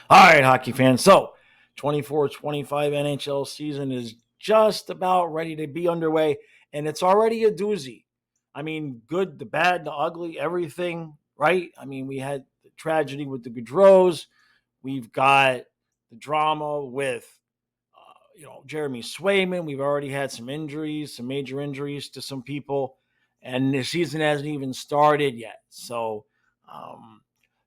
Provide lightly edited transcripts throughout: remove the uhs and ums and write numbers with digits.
All right, hockey fans. So, 24-25 NHL season is just about ready to be underway, and it's already a doozy. I mean, good, the bad, the ugly, everything, right? I mean, we had the tragedy with the Gaudreaus. We've got the drama with, Jeremy Swayman. We've already had some injuries, some major injuries to some people, and the season hasn't even started yet. So, um,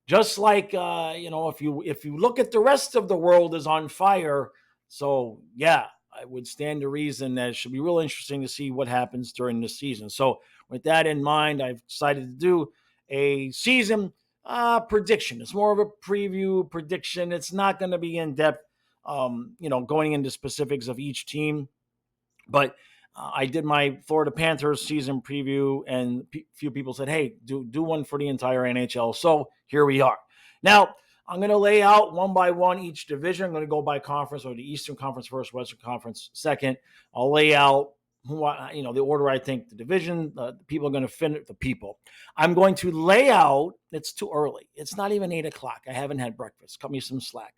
just like if you look at the rest of the world is on fire, so yeah, I would stand to reason that it should be real interesting to see what happens during the season. So with that in mind, I've decided to do a season prediction. It's more of a preview prediction. It's not going to be in depth, going into specifics of each team, but I did my Florida Panthers season preview, and a few people said, "Hey, do one for the entire NHL." So here we are. Now I'm going to lay out one by one each division. I'm going to go by conference, or the Eastern Conference first, Western Conference second. I'll lay out the order I think the division, the people are going to finish. The people I'm going to lay out. It's too early. It's not even 8 o'clock. I haven't had breakfast. Cut me some slack.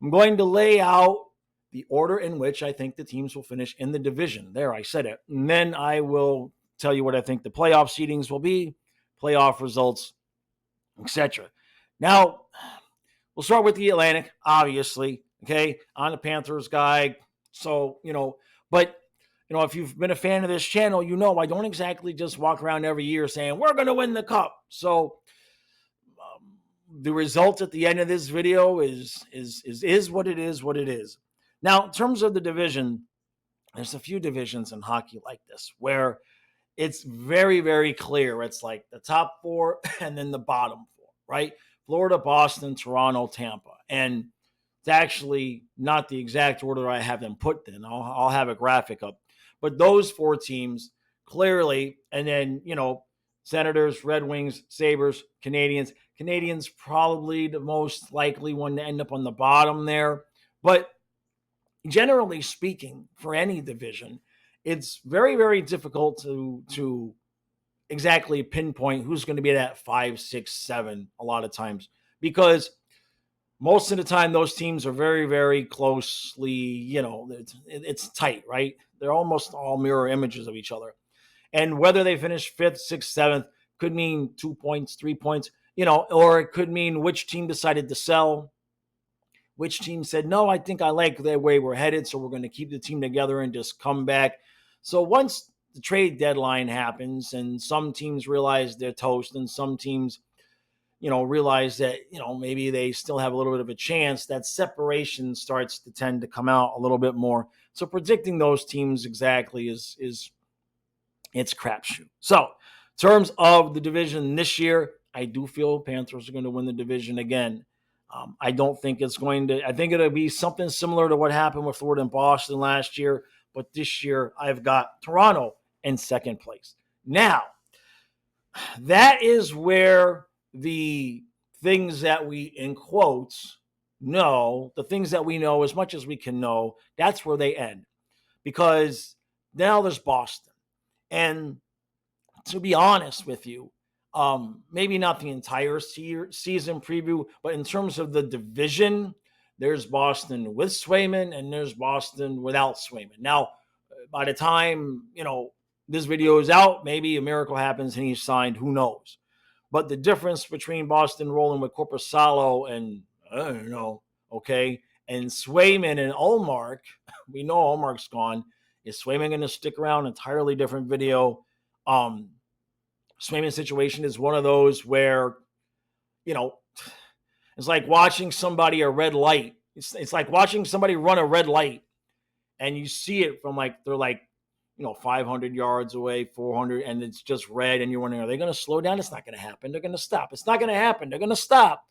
I'm going to lay out the order in which I think the teams will finish in the division. There, I said it. And then I will tell you what I think the playoff seedings will be, playoff results, etc. Now, we'll start with the Atlantic, obviously. Okay, I'm a Panthers guy. So, but if you've been a fan of this channel, I don't exactly just walk around every year saying we're going to win the cup. So the result at the end of this video is what it is, what it is. Now, in terms of the division, there's a few divisions in hockey like this where it's very, very clear. It's like the top four and then the bottom four, right? Florida, Boston, Toronto, Tampa. And it's actually not the exact order I have them put in. I'll have a graphic up. But those four teams clearly, and then, Senators, Red Wings, Sabres, Canadians. Canadians probably the most likely one to end up on the bottom there. But generally speaking, for any division, it's very, very difficult to exactly pinpoint who's going to be that 5, 6, 7 a lot of times, because most of the time those teams are very, very closely, it's tight, right? They're almost all mirror images of each other. And whether they finish fifth, sixth, seventh could mean 2 points, 3 points, or it could mean which team decided to sell, which team said, no, I think I like the way we're headed, so we're going to keep the team together and just come back. So once the trade deadline happens and some teams realize they're toast and some teams, realize that, maybe they still have a little bit of a chance, that separation starts to tend to come out a little bit more. So predicting those teams exactly is it's crapshoot. So in terms of the division this year, I do feel Panthers are going to win the division again. I don't think it's going to. I think it'll be something similar to what happened with Florida and Boston last year. But this year, I've got Toronto in second place. Now, that is where the things that we, in quotes, know, the things that we know as much as we can know, that's where they end. Because now there's Boston. And to be honest with you, maybe not the entire season preview, but in terms of the division, there's Boston with Swayman and there's Boston without Swayman. Now, by the time, this video is out, maybe a miracle happens and he's signed, who knows? But the difference between Boston rolling with Corpusalo and, I don't know, okay, and Swayman and Ullmark, we know Ullmark's gone. Is Swayman going to stick around? Entirely different video. Swayman's situation is one of those where, it's like watching somebody a red light. It's like watching somebody run a red light and you see it from they're 500 yards away, 400, and it's just red. And you're wondering, are they going to slow down? It's not going to happen. They're going to stop. It's not going to happen. They're going to stop.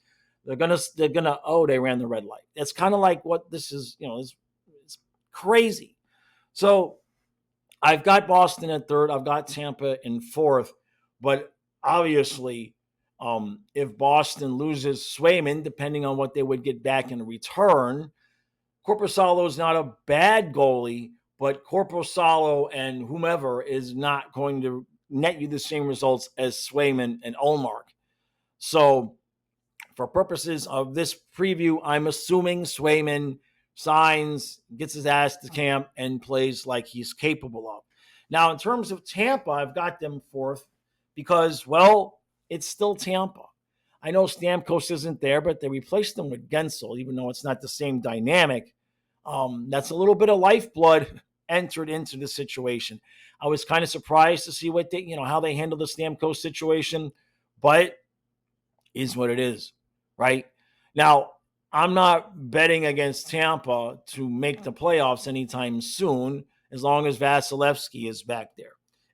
They're going to, oh, they ran the red light. It's kind of like what this is, it's crazy. So I've got Boston at third. I've got Tampa in fourth. But obviously, if Boston loses Swayman, depending on what they would get back in return, Corpusalo is not a bad goalie, but Corpusalo and whomever is not going to net you the same results as Swayman and Ullmark. So for purposes of this preview, I'm assuming Swayman signs, gets his ass to camp, and plays like he's capable of. Now, in terms of Tampa, I've got them fourth because, well, it's still Tampa. I know Stamkos isn't there, but they replaced him with Gensel, even though it's not the same dynamic. That's a little bit of lifeblood entered into the situation. I was kind of surprised to see what how they handled the Stamkos situation, but is what it is, right? Now, I'm not betting against Tampa to make the playoffs anytime soon, as long as Vasilevsky is back there.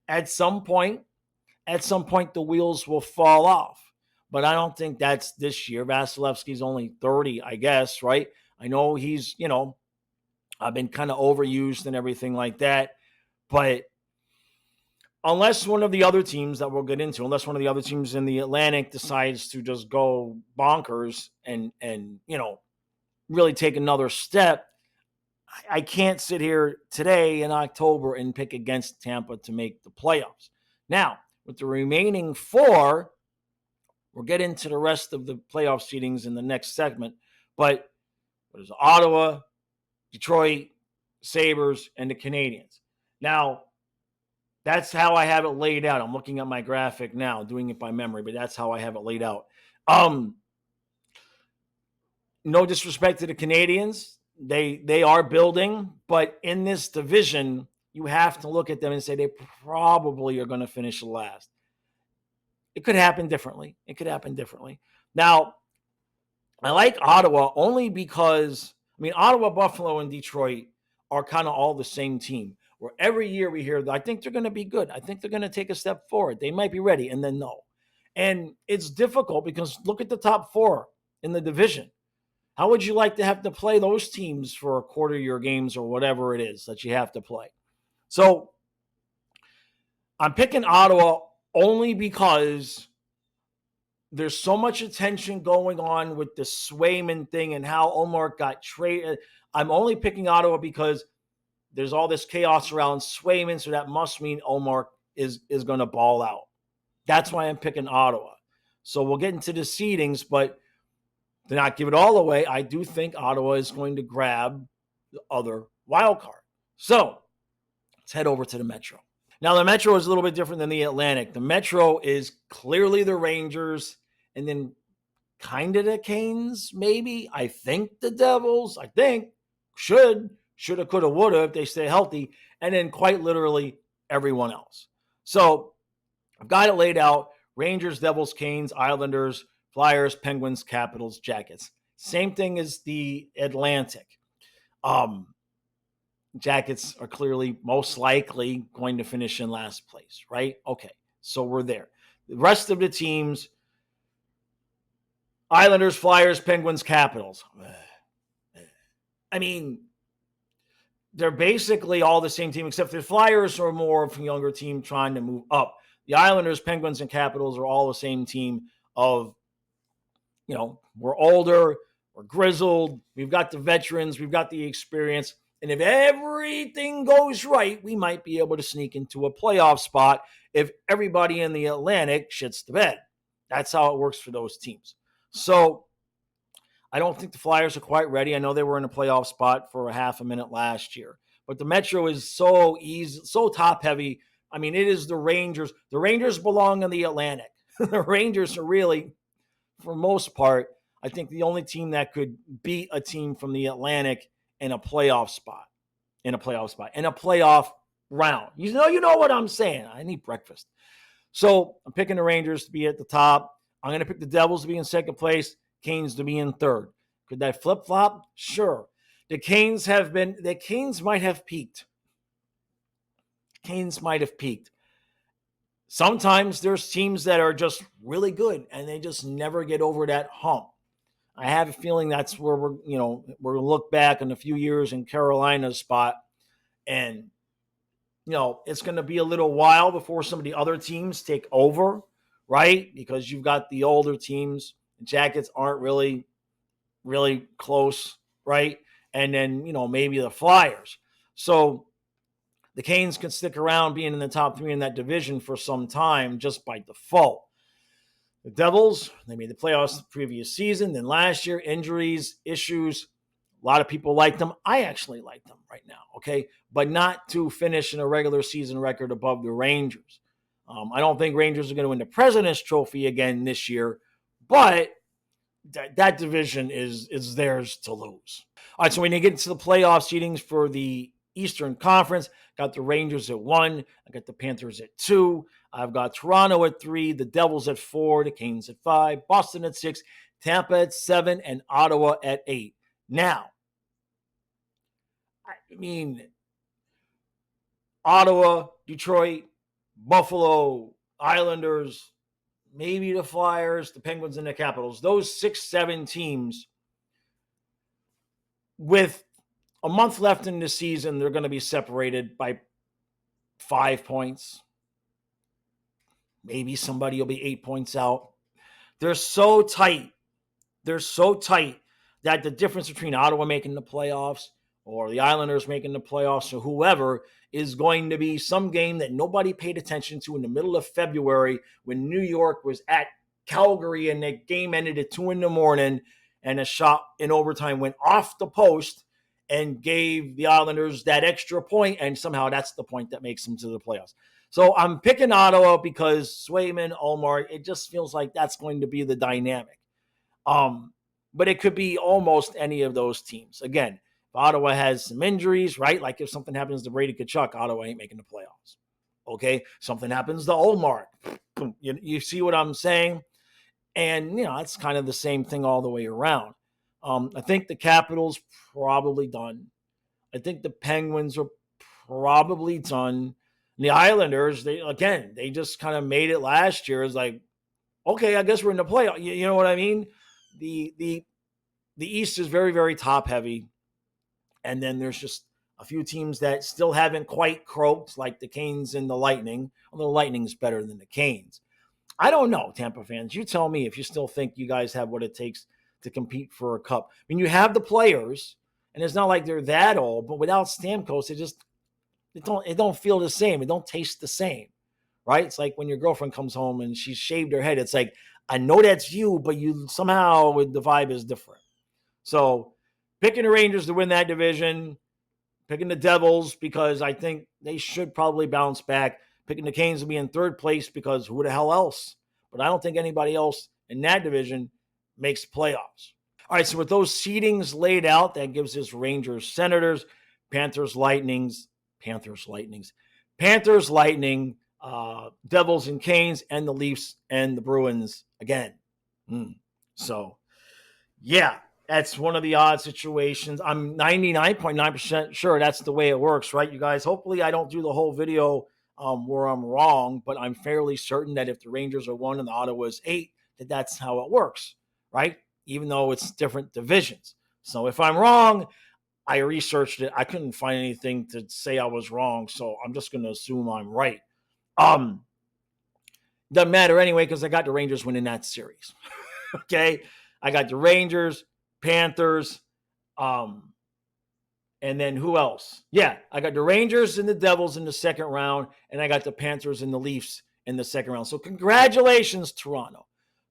At some point, the wheels will fall off. But I don't think that's this year. Vasilevsky's only 30, I guess, right? I know he's, I've been kind of overused and everything like that. But unless one of the other teams that we'll get into, unless one of the other teams in the Atlantic decides to just go bonkers and really take another step, I can't sit here today in October and pick against Tampa to make the playoffs. Now, with the remaining four, we'll get into the rest of the playoff seedings in the next segment. But there's Ottawa, Detroit, Sabres, and the Canadiens. Now, that's how I have it laid out. I'm looking at my graphic now, doing it by memory, but that's how I have it laid out. No disrespect to the Canadiens. They are building, but in this division, you have to look at them and say they probably are going to finish last. It could happen differently. Now, I like Ottawa only because, Ottawa, Buffalo, and Detroit are kind of all the same team. Where every year we hear, I think they're going to be good. I think they're going to take a step forward. They might be ready, and then no. And it's difficult because look at the top four in the division. How would you like to have to play those teams for a quarter of your games or whatever it is that you have to play? So I'm picking Ottawa only because there's so much attention going on with the Swayman thing and how Omar got traded. I'm only picking Ottawa because there's all this chaos around Swayman, so that must mean Omar is going to ball out. That's why I'm picking Ottawa. So we'll get into the seedings, but to not give it all away, I do think Ottawa is going to grab the other wild card. So let's head over to the Metro. Now, the Metro is a little bit different than the Atlantic. The Metro is clearly the Rangers and then kind of the Canes, maybe. I think the Devils, shoulda, coulda, woulda if they stay healthy. And then quite literally everyone else. So I've got it laid out. Rangers, Devils, Canes, Islanders, Flyers, Penguins, Capitals, Jackets. Same thing as the Atlantic. Jackets are clearly most likely going to finish in last place, right? Okay, so we're there. The rest of the teams, Islanders, Flyers, Penguins, Capitals. They're basically all the same team, except the Flyers are more of a younger team trying to move up. The Islanders, Penguins, and Capitals are all the same team of, we're older, we're grizzled, we've got the veterans, we've got the experience. And if everything goes right, we might be able to sneak into a playoff spot if everybody in the Atlantic shits the bed. That's how it works for those teams. So I don't think the Flyers are quite ready. I know they were in a playoff spot for a half a minute last year. But the Metro is so easy, so top-heavy. It is the Rangers. The Rangers belong in the Atlantic. The Rangers are really, for most part, I think the only team that could beat a team from the Atlantic in a playoff spot, in a playoff round. You know what I'm saying. I need breakfast. So I'm picking the Rangers to be at the top. I'm going to pick the Devils to be in second place, Canes to be in third. Could that flip-flop? Sure. The Canes might have peaked. Sometimes there's teams that are just really good and they just never get over that hump. I have a feeling that's where we're going to look back in a few years in Carolina's spot. And, it's going to be a little while before some of the other teams take over, right? Because you've got the older teams. The Jackets aren't really, really close, right? And then, maybe the Flyers. So the Canes can stick around being in the top three in that division for some time just by default. The Devils, they made the playoffs the previous season. Then last year, injuries, issues. A lot of people liked them. I actually like them right now, okay? But not to finish in a regular season record above the Rangers. I don't think Rangers are going to win the President's Trophy again this year, but that division is theirs to lose. All right, so when you get into the playoff seedings for the Eastern Conference, got the Rangers at 1. I got the Panthers at 2. I've got Toronto at 3, the Devils at 4, the Canes at 5, Boston at 6, Tampa at 7, and Ottawa at 8. Now, I mean, Ottawa, Detroit, Buffalo, Islanders, maybe the Flyers, the Penguins, and the Capitals. Those 6, 7 teams, with a month left in the season, they're going to be separated by 5 points. Maybe somebody will be 8 points out. They're so tight. They're so tight that the difference between Ottawa making the playoffs or the Islanders making the playoffs or whoever is going to be some game that nobody paid attention to in the middle of February when New York was at Calgary and the game ended at 2 a.m. and a shot in overtime went off the post and gave the Islanders that extra point, and somehow that's the point that makes them to the playoffs. So I'm picking Ottawa because Swayman, Omar, it just feels like that's going to be the dynamic. But it could be almost any of those teams. Again, if Ottawa has some injuries, right? Like if something happens to Brady Tkachuk, Ottawa ain't making the playoffs. Okay? Something happens to Omar. You see what I'm saying? And, it's kind of the same thing all the way around. I think the Capitals probably done. I think the Penguins are probably done. And the Islanders, they just kind of made it last year. It's like, okay, I guess we're in the playoff. You know what I mean? The East is very, very top heavy. And then there's just a few teams that still haven't quite croaked, like the Canes and the Lightning. Although the Lightning is better than the Canes. I don't know, Tampa fans. You tell me if you still think you guys have what it takes to compete for a cup. I mean, you have the players, and it's not like they're that old, but without Stamkos, it don't feel the same. It don't taste the same, right? It's like when your girlfriend comes home and she's shaved her head. It's like, I know that's you, but you somehow the vibe is different. So picking the Rangers to win that division, picking the Devils because I think they should probably bounce back, picking the Canes to be in third place because who the hell else? But I don't think anybody else in that division makes playoffs. All right, so with those seedings laid out, that gives us Rangers, Senators, Panthers, Lightning, Devils and Canes, and the Leafs and the Bruins again. So, yeah, that's one of the odd situations. I'm 99.9% sure that's the way it works, right, you guys? Hopefully I don't do the whole video where I'm wrong, but I'm fairly certain that if the Rangers are 1 and the Ottawa's 8, that's how it works, right? Even though it's different divisions. So if I'm wrong, I researched it. I couldn't find anything to say I was wrong, so I'm just going to assume I'm right. Doesn't matter anyway because I got the Rangers winning that series. Okay? I got the Rangers, Panthers, and then who else? Yeah, I got the Rangers and the Devils in the second round, and I got the Panthers and the Leafs in the second round. So congratulations, Toronto.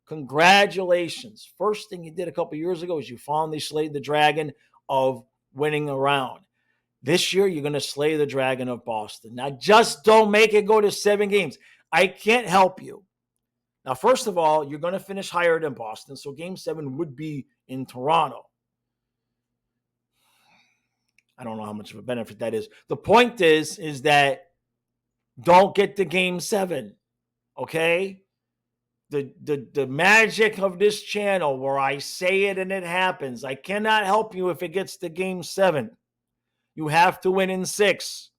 Congratulations. First thing you did a couple years ago is you finally slayed the dragon of winning a round. This year, you're going to slay the dragon of Boston. Now, just don't make it go to 7 games. I can't help you. Now, first of all, you're going to finish higher than Boston, so Game 7 would be in Toronto. I don't know how much of a benefit that is. The point is that don't get to Game 7, okay? The magic of this channel where I say it and it happens. I cannot help you if it gets to Game 7. You have to win in 6.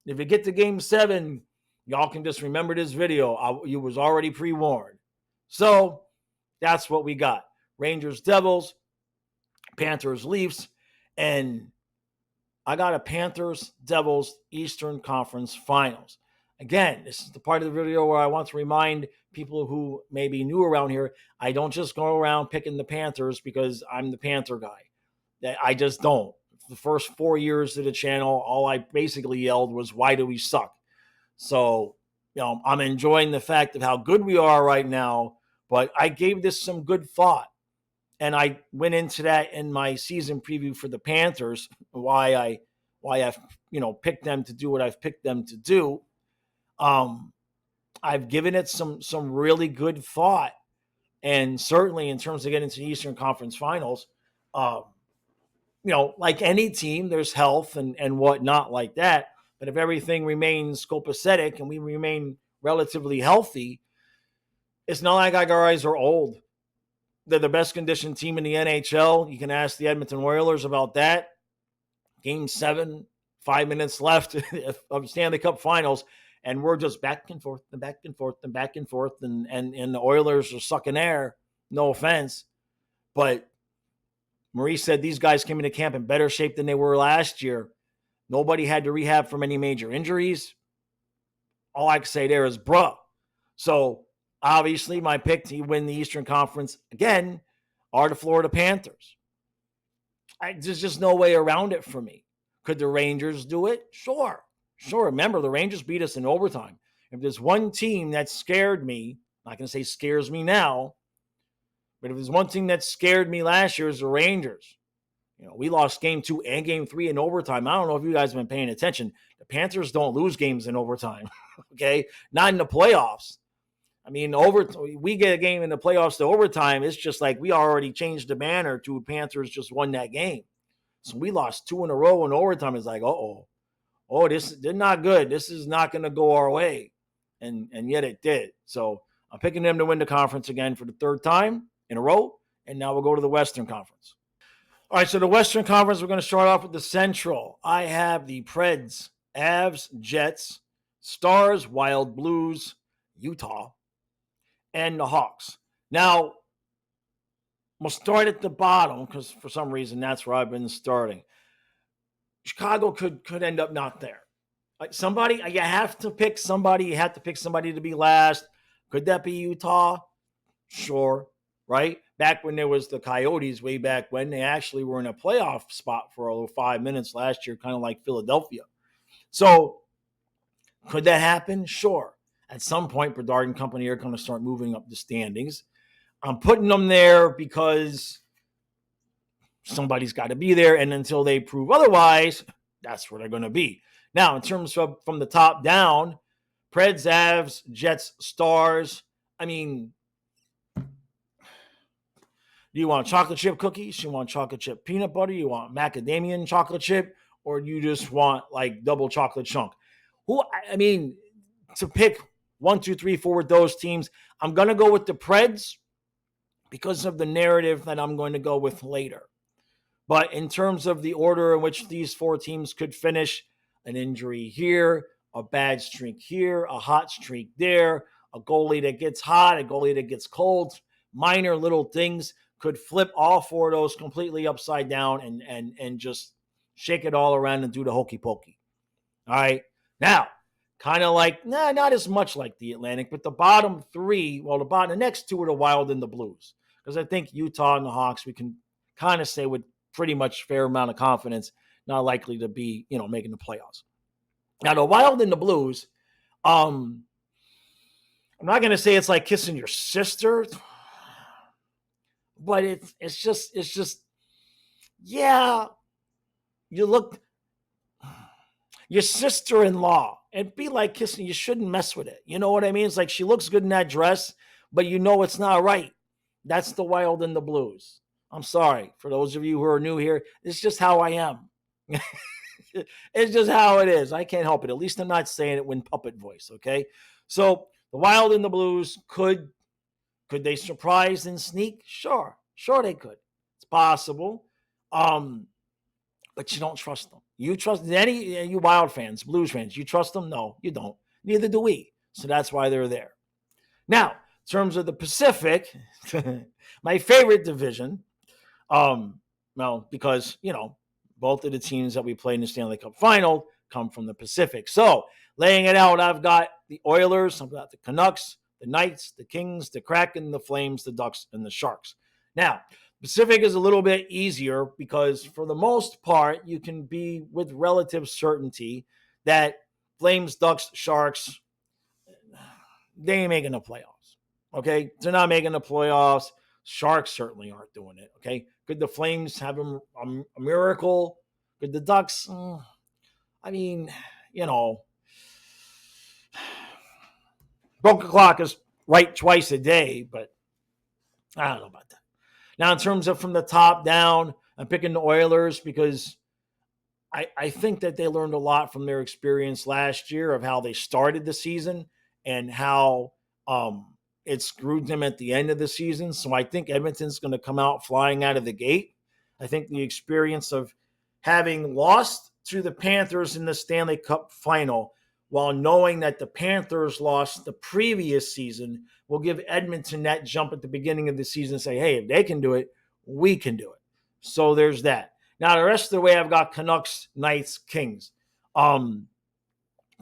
If you get to Game 7, y'all can just remember this video. You was already pre-warned. So that's what we got. Rangers, Devils, Panthers, Leafs, and I got a Panthers, Devils, Eastern Conference Finals. Again, this is the part of the video where I want to remind people who may be new around here, I don't just go around picking the Panthers because I'm the Panther guy. I just don't. The first 4 years of the channel, all I basically yelled was, why do we suck? So, I'm enjoying the fact of how good we are right now, But I gave this some good thought. And I went into that in my season preview for the Panthers, why I've picked them to do what I've picked them to do. I've given it some really good thought, and certainly in terms of getting to the Eastern Conference Finals, um, like any team, there's health and whatnot like that. But if everything remains copacetic and we remain relatively healthy, it's not like our guys are old. They're the best conditioned team in the NHL. You can ask the Edmonton Oilers about that. Game 7, 5 minutes left of Stanley Cup Finals, and we're just back and forth and back and forth and back and forth, and the Oilers are sucking air. No offense, but Maurice said these guys came into camp in better shape than they were last year. Nobody had to rehab from any major injuries. All I can say there is bruh. So obviously my pick to win the Eastern Conference again are the Florida Panthers. There's just no way around it for me. Could the Rangers do it? Sure. Remember, the Rangers beat us in overtime. If there's one team that scared me, I'm not going to say scares me now, but if there's one team that scared me last year, is the Rangers. We lost game 2 and game 3 in overtime. I don't know if you guys have been paying attention. The Panthers don't lose games in overtime, okay? Not in the playoffs. I mean, we get a game in the playoffs to overtime, it's just like we already changed the banner to Panthers just won that game. So we lost 2 in a row in overtime. It's like, they're not good. This is not going to go our way. And yet it did. So I'm picking them to win the conference again for the 3rd time in a row. And now we'll go to the Western Conference. All right, so the Western Conference, we're going to start off with the Central. I have the Preds, Avs, Jets, Stars, Wild, Blues, Utah, and the Hawks. Now, we'll start at the bottom because for some reason that's where I've been starting. Chicago could end up not there. Somebody, you have to pick somebody. You have to pick somebody to be last. Could that be Utah? Sure, right? Back when there was the Coyotes, way back when, they actually were in a playoff spot for 5 minutes last year, kind of like Philadelphia. So could that happen? Sure. At some point, Bedard and company are going to start moving up the standings. I'm putting them there because somebody's got to be there, and until they prove otherwise, that's where they're going to be. Now, in terms of from the top down, Preds, Avs, Jets, Stars, I mean, do you want chocolate chip cookies? You want chocolate chip peanut butter? You want macadamia chocolate chip? Or do you just want like double chocolate chunk? To pick 1, 2, 3, 4 with those teams, I'm going to go with the Preds because of the narrative that I'm going to go with later. But in terms of the order in which these 4 teams could finish, an injury here, a bad streak here, a hot streak there, a goalie that gets hot, a goalie that gets cold, minor little things could flip all 4 of those completely upside down and just shake it all around and do the hokey pokey. All right. Now, kind of like, not as much like the Atlantic, but the bottom 3, the next 2 are the Wild and the Blues. Because I think Utah and the Hawks, we can kind of say with pretty much fair amount of confidence, not likely to be, making the playoffs. Now, the Wild and the Blues, I'm not going to say it's like kissing your sister, but it's just, yeah, you look, your sister-in-law, it'd be like kissing, you shouldn't mess with it. You know what I mean? It's like she looks good in that dress, but it's not right. That's the Wild and the Blues. I'm sorry. For those of you who are new here, it's just how I am. It's just how it is. I can't help it. At least I'm not saying it in puppet voice, okay? So the Wild and the Blues, could they surprise and sneak? Sure they could. It's possible. But you don't trust them. You trust you Wild fans, Blues fans, you trust them? No, you don't. Neither do we. So that's why they're there. Now, in terms of the Pacific, my favorite division, because, both of the teams that we played in the Stanley Cup Final come from the Pacific. So, laying it out, I've got the Oilers, I've got the Canucks, the Knights, the Kings, the Kraken, the Flames, the Ducks, and the Sharks. Now, Pacific is a little bit easier because for the most part, you can be with relative certainty that Flames, Ducks, Sharks, they ain't making the playoffs. Okay, they're not making the playoffs. Sharks certainly aren't doing it. Okay, could the Flames have a miracle? Could the Ducks? I mean, you know, broken clock is right twice a day, but I don't know about that. Now, in terms of from the top down, I'm picking the Oilers because I think that they learned a lot from their experience last year of how they started the season and how it screwed them at the end of the season. So I think Edmonton's going to come out flying out of the gate. I think the experience of having lost to the Panthers in the Stanley Cup final while knowing that the Panthers lost the previous season will give Edmonton that jump at the beginning of the season and say, hey, if they can do it, we can do it. So there's that. Now, the rest of the way, I've got Canucks, Knights, Kings.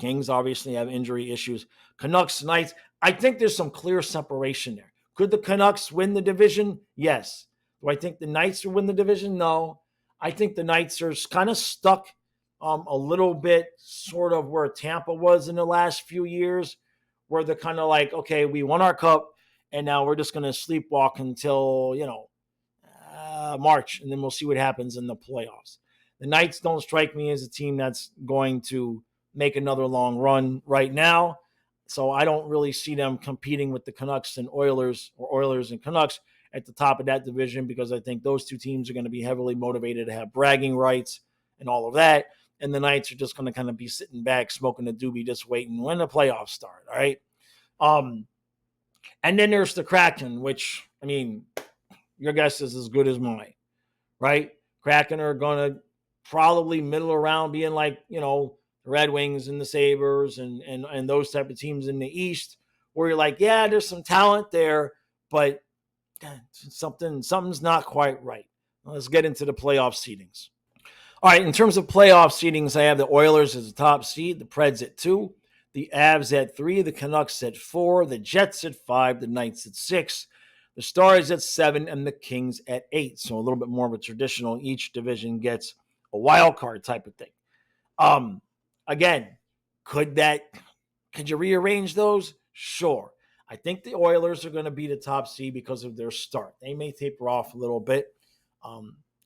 Kings obviously have injury issues. Canucks, Knights, I think there's some clear separation there. Could the Canucks win the division? Yes. Do I think the Knights will win the division? No. I think the Knights are kind of stuck a little bit sort of where Tampa was in the last few years, where they're kind of like, okay, we won our cup, and now we're just going to sleepwalk until, March, and then we'll see what happens in the playoffs. The Knights don't strike me as a team that's going to make another long run right now. So I don't really see them competing with the Canucks and Oilers or Oilers and Canucks at the top of that division because I think those two teams are going to be heavily motivated to have bragging rights and all of that. And the Knights are just going to kind of be sitting back, smoking a doobie, just waiting when the playoffs start. All right. And then there's the Kraken, which, I mean, your guess is as good as mine, right? Kraken are going to probably middle around being like, the Red Wings and the Sabres and those type of teams in the East where you're like, yeah, there's some talent there, but something's not quite right. Let's get into the playoff seedings. All right, in terms of playoff seedings, I have the Oilers as the top seed, the Preds at 2, the Avs at 3, the Canucks at 4, the Jets at 5, the Knights at 6, the Stars at 7, and the Kings at 8. So a little bit more of a traditional. Each division gets a wild card type of thing. Again, could you rearrange those? Sure. I think the Oilers are going to be the top seed because of their start. They may taper off a little bit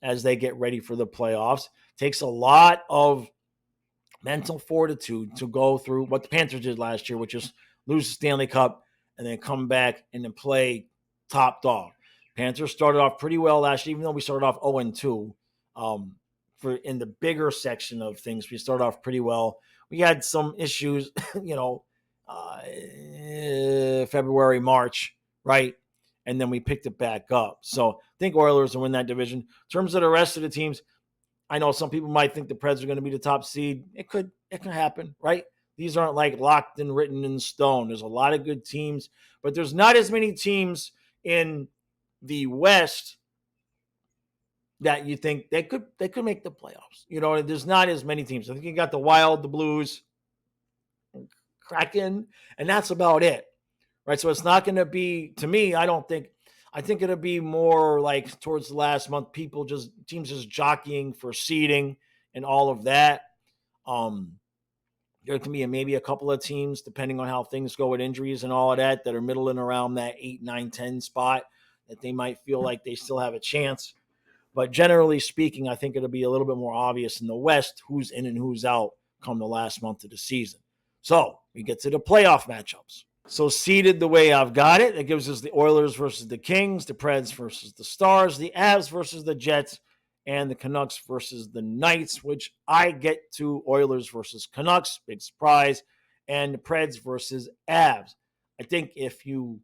as they get ready for the playoffs. Takes a lot of mental fortitude to go through what the Panthers did last year, which is lose the Stanley Cup and then come back and then play top dog. Panthers started off pretty well last year, even though we started off 0-2. For in the bigger section of things, we started off pretty well. We had some issues, February, March, right? And then we picked it back up. So I think Oilers will win that division. In terms of the rest of the teams, I know some people might think the Preds are going to be the top seed. It could happen, right? These aren't like locked and written in stone. There's a lot of good teams, but there's not as many teams in the West that you think they could make the playoffs. There's not as many teams. I think you got the Wild, the Blues, Kraken, and that's about it, right? So it's not going to be, to me, I think it'll be more like towards the last month, teams just jockeying for seeding and all of that. There can be maybe a couple of teams, depending on how things go with injuries and all of that are middling around that 8, 9, 10 spot that they might feel like they still have a chance. But generally speaking, I think it'll be a little bit more obvious in the West who's in and who's out come the last month of the season. So we get to the playoff matchups. So seeded the way I've got it, it gives us the Oilers versus the Kings, the Preds versus the Stars, the Avs versus the Jets, and the Canucks versus the Knights, which I get to Oilers versus Canucks, big surprise, and the Preds versus Avs. I think if you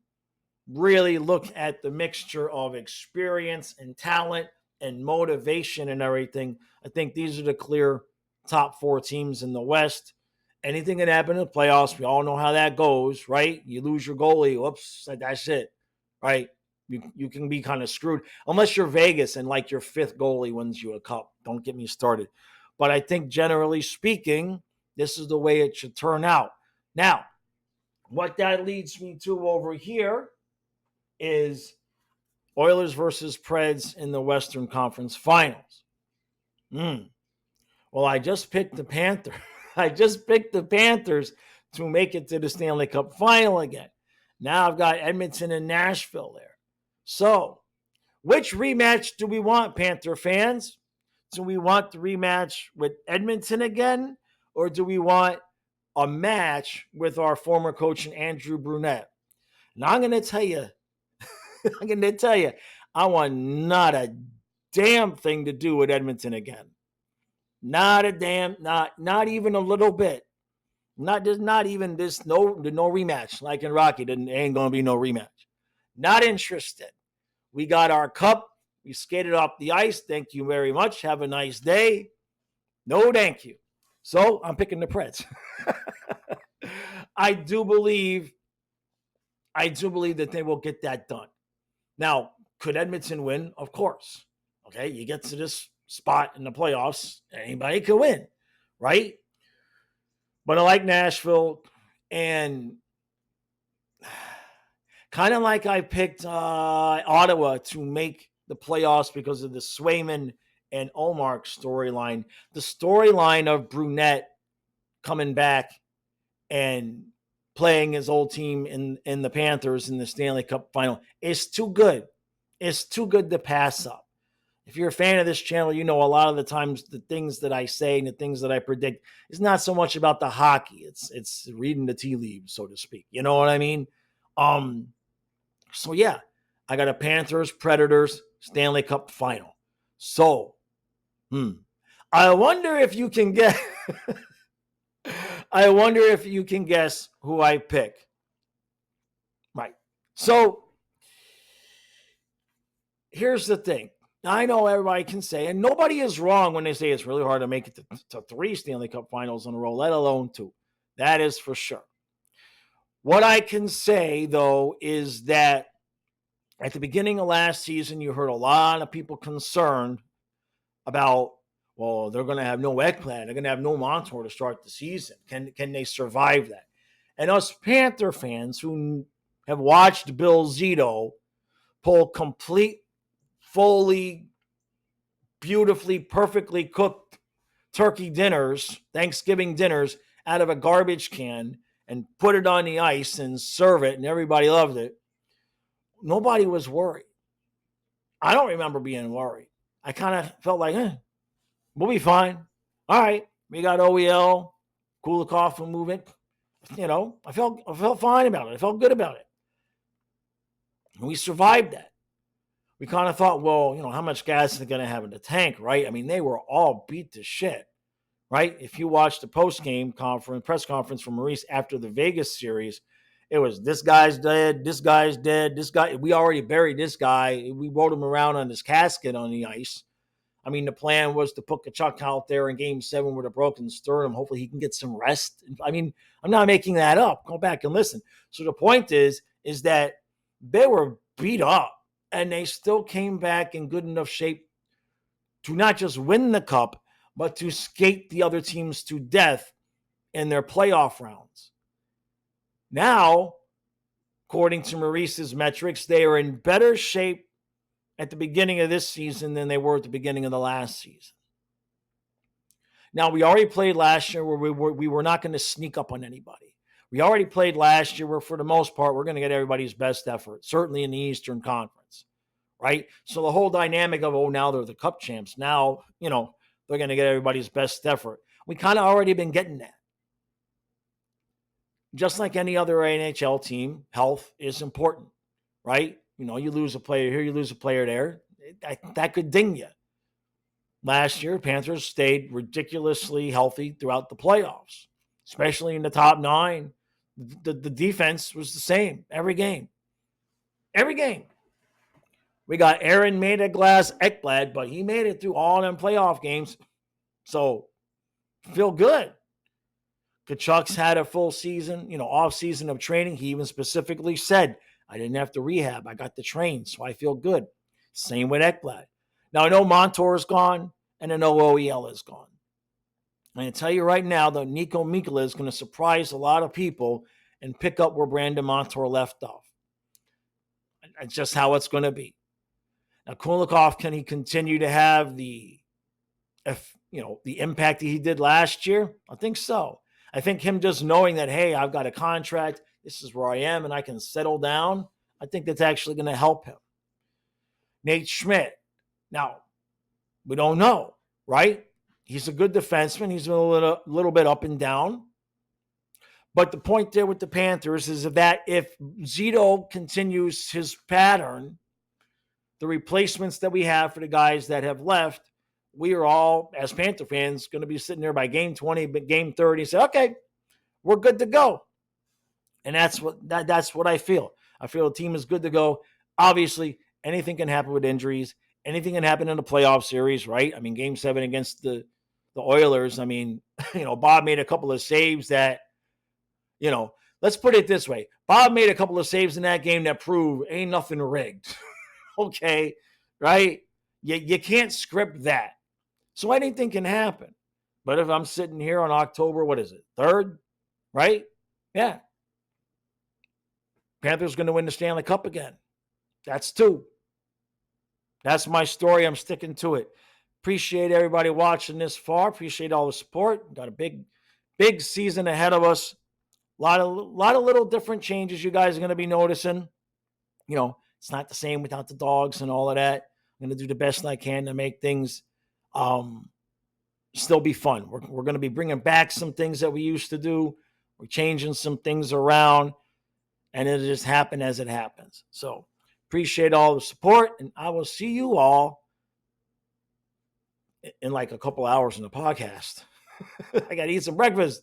really look at the mixture of experience and talent and motivation and everything, I think these are the clear top 4 teams in the West. Anything can happen in the playoffs. We all know how that goes, right? You lose your goalie. Whoops, that's it, right? You can be kind of screwed unless you're Vegas and like your 5th goalie wins you a cup. Don't get me started. But I think generally speaking, this is the way it should turn out. Now, what that leads me to over here is Oilers versus Preds in the Western Conference Finals. Well, I just picked the Panthers. I just picked the Panthers to make it to the Stanley Cup Final again. Now I've got Edmonton and Nashville there. So, which rematch do we want, Panther fans? Do we want the rematch with Edmonton again? Or do we want a match with our former coach Andrew Brunette? And I'm going to tell you, I want not a damn thing to do with Edmonton again. Not even a little bit. Not even this, no rematch. Like in Rocky, there ain't gonna be no rematch. Not interested. We got our cup. We skated off the ice. Thank you very much. Have a nice day. No, thank you. So I'm picking the Preds. I do believe that they will get that done. Now, could Edmonton win? Of course. Okay, you get to this spot in the playoffs, anybody could win, right? But I like Nashville, and kind of like I picked Ottawa to make the playoffs because of the Swayman and Ullmark storyline. The storyline of Brunette coming back and playing his old team in the Panthers in the Stanley Cup final is too good. It's too good to pass up. If you're a fan of this channel, you know a lot of the times the things that I say and the things that I predict is not so much about the hockey. It's reading the tea leaves, so to speak. You know what I mean? So yeah, I got a Panthers Predators Stanley Cup final. So, I wonder if you can get I wonder if you can guess who I pick. Right. So, here's the thing. I know everybody can say, and nobody is wrong when they say it's really hard to make it to 3 Stanley Cup finals in a row, let alone 2. That is for sure. What I can say, though, is that at the beginning of last season, you heard a lot of people concerned about, well, they're going to have no Ekblad. They're going to have no Montour to start the season. Can they survive that? And us Panther fans who have watched Bill Zito pull complete, fully, beautifully, perfectly cooked turkey dinners, Thanksgiving dinners, out of a garbage can and put it on the ice and serve it, and everybody loved it. Nobody was worried. I don't remember being worried. I kind of felt like, we'll be fine. All right, we got OEL, Kulikov will move it. I felt fine about it. I felt good about it. And we survived that. We kind of thought, well, how much gas is they going to have in the tank, right? I mean, they were all beat to shit, right? If you watched the post-game press conference from Maurice after the Vegas series, it was, this guy's dead, this guy's dead, this guy, we already buried this guy. We rode him around on his casket on the ice. I mean, the plan was to put Kachuk out there in Game 7 with a broken sternum. Hopefully he can get some rest. I mean, I'm not making that up. Go back and listen. So the point is that they were beat up, and they still came back in good enough shape to not just win the cup, but to skate the other teams to death in their playoff rounds. Now, according to Maurice's metrics, they are in better shape at the beginning of this season than they were at the beginning of the last season. Now, we already played last year where we were not going to sneak up on anybody. We already played last year where, for the most part, we're going to get everybody's best effort, certainly in the Eastern Conference, right? So the whole dynamic of, now they're the Cup champs. Now, they're going to get everybody's best effort. We kind of already been getting that. Just like any other NHL team, health is important, right? You lose a player here, you lose a player there. That could ding you. Last year, Panthers stayed ridiculously healthy throughout the playoffs, especially in the top 9. The defense was the same every game. Every game. We got Aaron made of glass Ekblad, but he made it through all them playoff games. So, feel good. Kachuk's had a full season, off season of training. He even specifically said, I didn't have to rehab. I got to train, so I feel good. Same with Ekblad. Now, I know Montour is gone, and I know OEL is gone. I'm going to tell you right now that Nico Mikkola is going to surprise a lot of people and pick up where Brandon Montour left off. That's just how it's going to be. Now, Kulikov, can he continue to have the impact that he did last year? I think so. I think him just knowing that, hey, I've got a contract. this is where I am and I can settle down, I think that's actually going to help him. Nate Schmidt. Now, we don't know, right? He's a good defenseman. He's a little bit up and down. But the point there with the Panthers is that if Zito continues his pattern, the replacements that we have for the guys that have left, we are all, as Panther fans, going to be sitting there by game 20, but game 30, and say, okay, we're good to go. And that's what I feel. I feel the team is good to go. Obviously, anything can happen with injuries. Anything can happen in the playoff series, right? I mean, game 7 against the Oilers, I mean, Bob made a couple of saves that, let's put it this way. Bob made a couple of saves in that game that prove ain't nothing rigged. Okay, right? You can't script that. So anything can happen. But if I'm sitting here on October, 3rd, right? Yeah. Panthers going to win the Stanley Cup again. That's 2. That's my story. I'm sticking to it. Appreciate everybody watching this far. Appreciate all the support. Got a big season ahead of us. A lot of little different changes you guys are going to be noticing. It's not the same without the dogs and all of that. I'm going to do the best I can to make things still be fun. We're going to be bringing back some things that we used to do. We're changing some things around, and it'll just happen as it happens. So appreciate all the support, and I will see you all in like a couple hours in the podcast. I got to eat some breakfast.